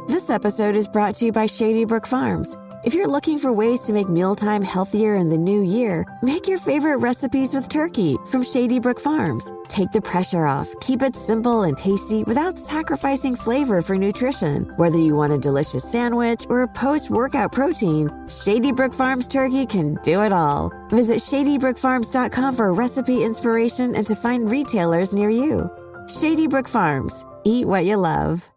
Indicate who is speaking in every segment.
Speaker 1: This episode is brought to you by Shady Brook Farms. If you're looking for ways to make mealtime healthier in the new year, make your favorite recipes with turkey from Shady Brook Farms. Take the pressure off, keep it simple and tasty without sacrificing flavor for nutrition. Whether you want a delicious sandwich or a post-workout protein, Shady Brook Farms turkey can do it all. Visit shadybrookfarms.com for recipe inspiration and to find retailers near you. Shady Brook Farms. Eat what you love.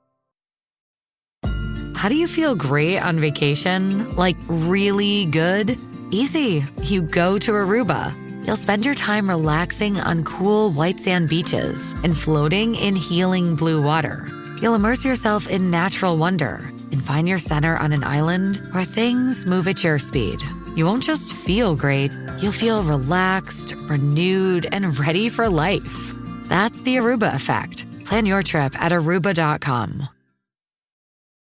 Speaker 2: How do you feel great on vacation? Like really good? Easy. You go to Aruba. You'll spend your time relaxing on cool white sand beaches and floating in healing blue water. You'll immerse yourself in natural wonder and find your center on an island where things move at your speed. You won't just feel great, you'll feel relaxed, renewed, and ready for life. That's the Aruba effect. Plan your trip at aruba.com.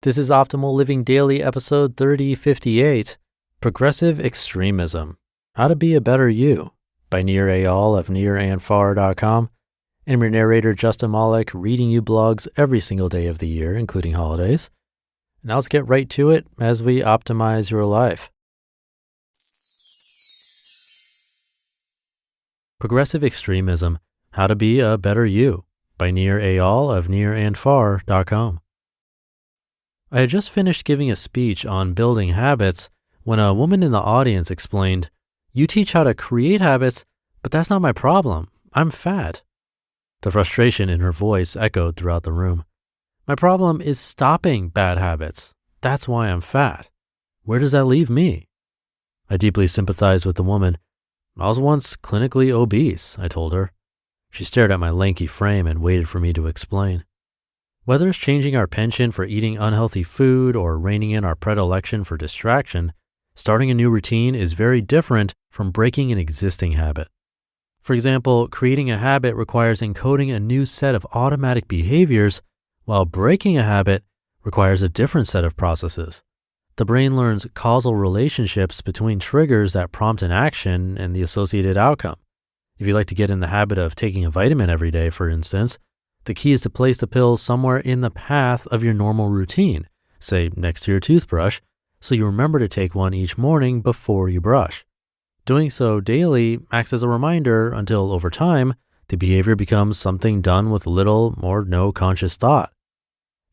Speaker 3: This is Optimal Living Daily, episode 3058, Progressive Extremism, How to Be a Better You, by Nir Eyal of nirandfar.com. I'm your narrator, Justin Malik, reading you blogs every single day of the year, including holidays. Now let's get right to it as we optimize your life. Progressive Extremism, How to Be a Better You, by Nir Eyal of nirandfar.com. I had just finished giving a speech on building habits when a woman in the audience explained, "You teach how to create habits, but that's not my problem. I'm fat." The frustration in her voice echoed throughout the room. My problem is stopping bad habits. That's why I'm fat. Where does that leave me? I deeply sympathized with the woman. I was once clinically obese, I told her. She stared at my lanky frame and waited for me to explain. Whether it's changing our penchant for eating unhealthy food or reining in our predilection for distraction, starting a new routine is very different from breaking an existing habit. For example, creating a habit requires encoding a new set of automatic behaviors, while breaking a habit requires a different set of processes. The brain learns causal relationships between triggers that prompt an action and the associated outcome. If you like to get in the habit of taking a vitamin every day, for instance, the key is to place the pill somewhere in the path of your normal routine, say next to your toothbrush, so you remember to take one each morning before you brush. Doing so daily acts as a reminder until over time, the behavior becomes something done with little or no conscious thought.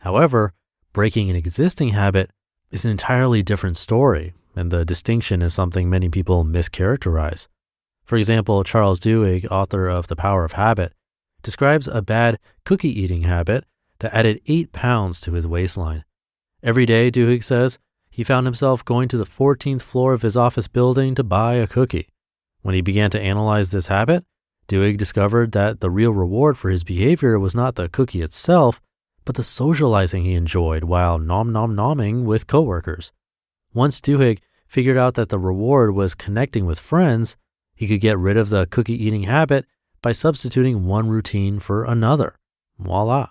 Speaker 3: However, breaking an existing habit is an entirely different story, and the distinction is something many people mischaracterize. For example, Charles Duhigg, author of The Power of Habit, describes a bad cookie eating habit that added 8 pounds to his waistline. Every day, Duhigg says, he found himself going to the 14th floor of his office building to buy a cookie. When he began to analyze this habit, Duhigg discovered that the real reward for his behavior was not the cookie itself, but the socializing he enjoyed while nom-nom-nomming with coworkers. Once Duhigg figured out that the reward was connecting with friends, he could get rid of the cookie eating habit by substituting one routine for another. Voila.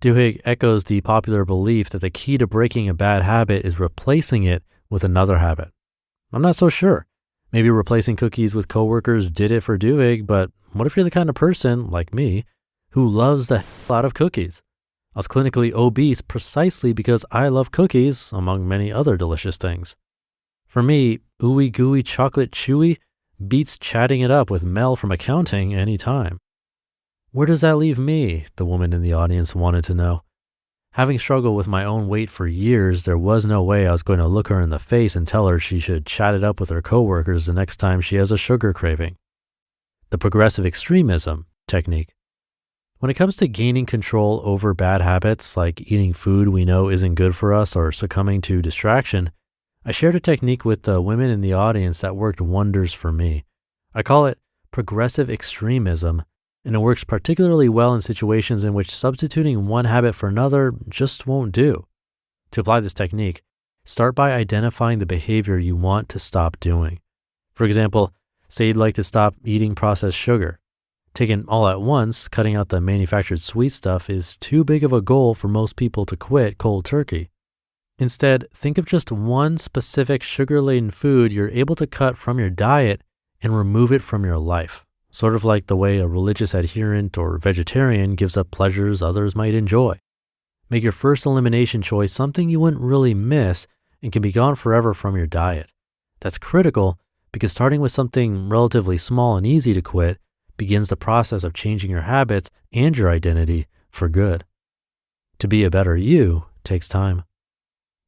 Speaker 3: Duhigg echoes the popular belief that the key to breaking a bad habit is replacing it with another habit. I'm not so sure. Maybe replacing cookies with coworkers did it for Duhigg, but what if you're the kind of person, like me, who loves the hell out of cookies? I was clinically obese precisely because I love cookies, among many other delicious things. For me, ooey gooey chocolate chewy beats chatting it up with Mel from accounting any time. Where does that leave me? The woman in the audience wanted to know. Having struggled with my own weight for years, there was no way I was going to look her in the face and tell her she should chat it up with her coworkers the next time she has a sugar craving. The progressive extremism technique. When it comes to gaining control over bad habits like eating food we know isn't good for us or succumbing to distraction, I shared a technique with the women in the audience that worked wonders for me. I call it progressive extremism, and it works particularly well in situations in which substituting one habit for another just won't do. To apply this technique, start by identifying the behavior you want to stop doing. For example, say you'd like to stop eating processed sugar. Taken all at once, cutting out the manufactured sweet stuff is too big of a goal for most people to quit cold turkey. Instead, think of just one specific sugar-laden food you're able to cut from your diet and remove it from your life, sort of like the way a religious adherent or vegetarian gives up pleasures others might enjoy. Make your first elimination choice something you wouldn't really miss and can be gone forever from your diet. That's critical because starting with something relatively small and easy to quit begins the process of changing your habits and your identity for good. To be a better you takes time.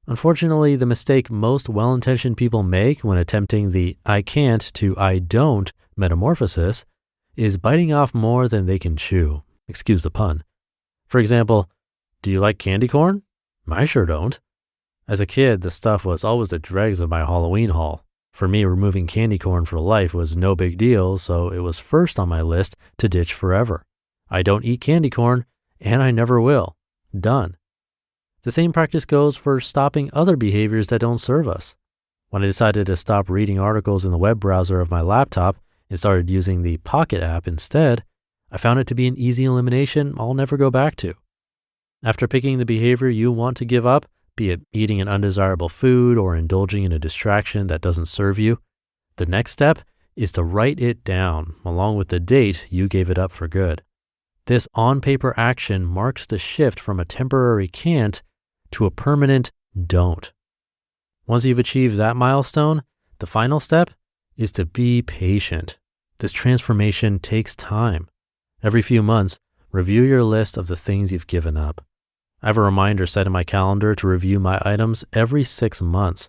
Speaker 3: Unfortunately, the mistake most well-intentioned people make when attempting the I can't to I don't metamorphosis is biting off more than they can chew. Excuse the pun. For example, do you like candy corn? I sure don't. As a kid, the stuff was always the dregs of my Halloween haul. For me, removing candy corn for life was no big deal, so it was first on my list to ditch forever. I don't eat candy corn, and I never will. Done. The same practice goes for stopping other behaviors that don't serve us. When I decided to stop reading articles in the web browser of my laptop and started using the Pocket app instead, I found it to be an easy elimination I'll never go back to. After picking the behavior you want to give up, be it eating an undesirable food or indulging in a distraction that doesn't serve you, the next step is to write it down along with the date you gave it up for good. This on-paper action marks the shift from a temporary can't to a permanent don't. Once you've achieved that milestone, the final step is to be patient. This transformation takes time. Every few months, review your list of the things you've given up. I have a reminder set in my calendar to review my items every 6 months.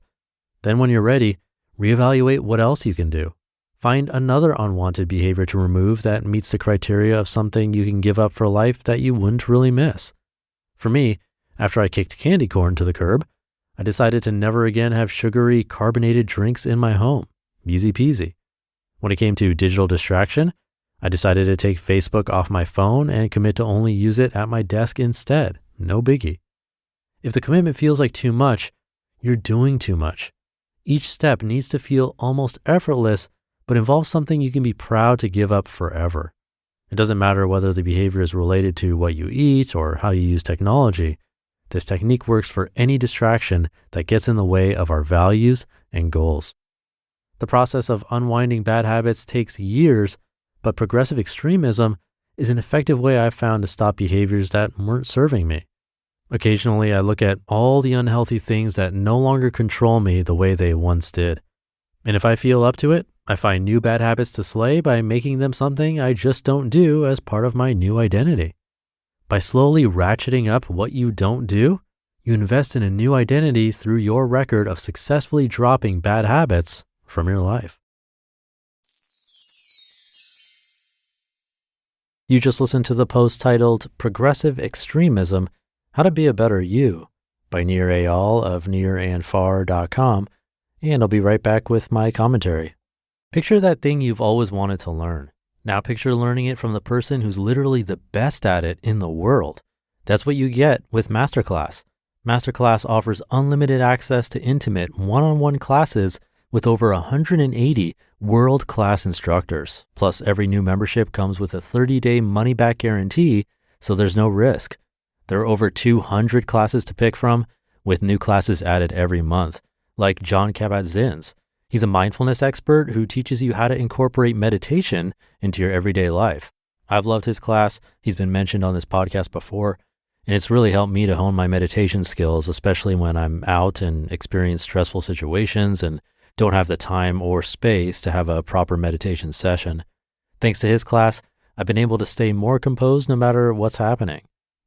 Speaker 3: Then when you're ready, reevaluate what else you can do. Find another unwanted behavior to remove that meets the criteria of something you can give up for life that you wouldn't really miss. For me, after I kicked candy corn to the curb, I decided to never again have sugary, carbonated drinks in my home. Easy peasy. When it came to digital distraction, I decided to take Facebook off my phone and commit to only use it at my desk instead. No biggie. If the commitment feels like too much, you're doing too much. Each step needs to feel almost effortless, but involves something you can be proud to give up forever. It doesn't matter whether the behavior is related to what you eat or how you use technology. This technique works for any distraction that gets in the way of our values and goals. The process of unwinding bad habits takes years, but progressive extremism is an effective way I've found to stop behaviors that weren't serving me. Occasionally, I look at all the unhealthy things that no longer control me the way they once did. And if I feel up to it, I find new bad habits to slay by making them something I just don't do as part of my new identity. By slowly ratcheting up what you don't do, you invest in a new identity through your record of successfully dropping bad habits from your life. You just listened to the post titled Progressive Extremism, How to Be a Better You by Nir Eyal of nirandfar.com, and I'll be right back with my commentary. Picture that thing you've always wanted to learn. Now picture learning it from the person who's literally the best at it in the world. That's what you get with Masterclass. Masterclass offers unlimited access to intimate one-on-one classes with over 180 world-class instructors. Plus, every new membership comes with a 30-day money-back guarantee, so there's no risk. There are over 200 classes to pick from, with new classes added every month, like John Kabat-Zinn's. He's a mindfulness expert who teaches you how to incorporate meditation into your everyday life. I've loved his class. He's been mentioned on this podcast before, and it's really helped me to hone my meditation skills, especially when I'm out and experience stressful situations and don't have the time or space to have a proper meditation session. Thanks to his class, I've been able to stay more composed no matter what's happening.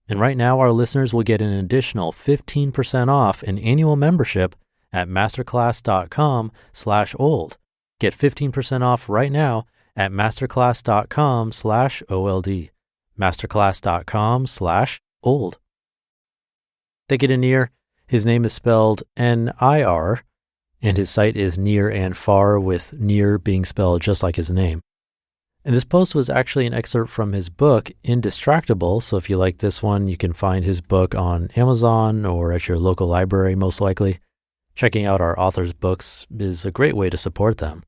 Speaker 3: And right now, our listeners will get an additional 15% off an annual membership at masterclass.com/old. Get 15% off right now at masterclass.com/OLD. masterclass.com/old. Thank you to Nir. His name is spelled N-I-R, and his site is Nir and Far, with Nir being spelled just like his name. And this post was actually an excerpt from his book, Indistractable. So if you like this one, you can find his book on Amazon or at your local library, most likely. Checking out our author's books is a great way to support them.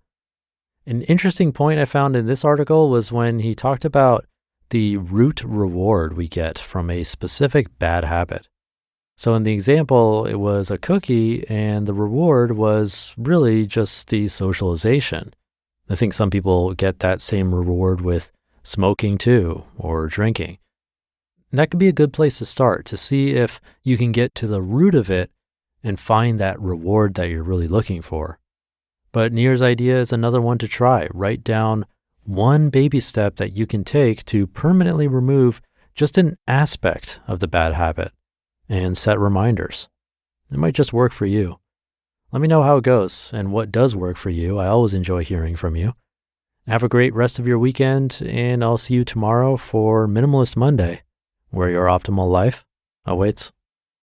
Speaker 3: An interesting point I found in this article was when he talked about the root reward we get from a specific bad habit. So in the example, it was a cookie, and the reward was really just the socialization. I think some people get that same reward with smoking too, or drinking. And that could be a good place to start to see if you can get to the root of it and find that reward that you're really looking for. But Nir's idea is another one to try. Write down one baby step that you can take to permanently remove just an aspect of the bad habit and set reminders. It might just work for you. Let me know how it goes and what does work for you. I always enjoy hearing from you. Have a great rest of your weekend, and I'll see you tomorrow for Minimalist Monday, where your optimal life awaits.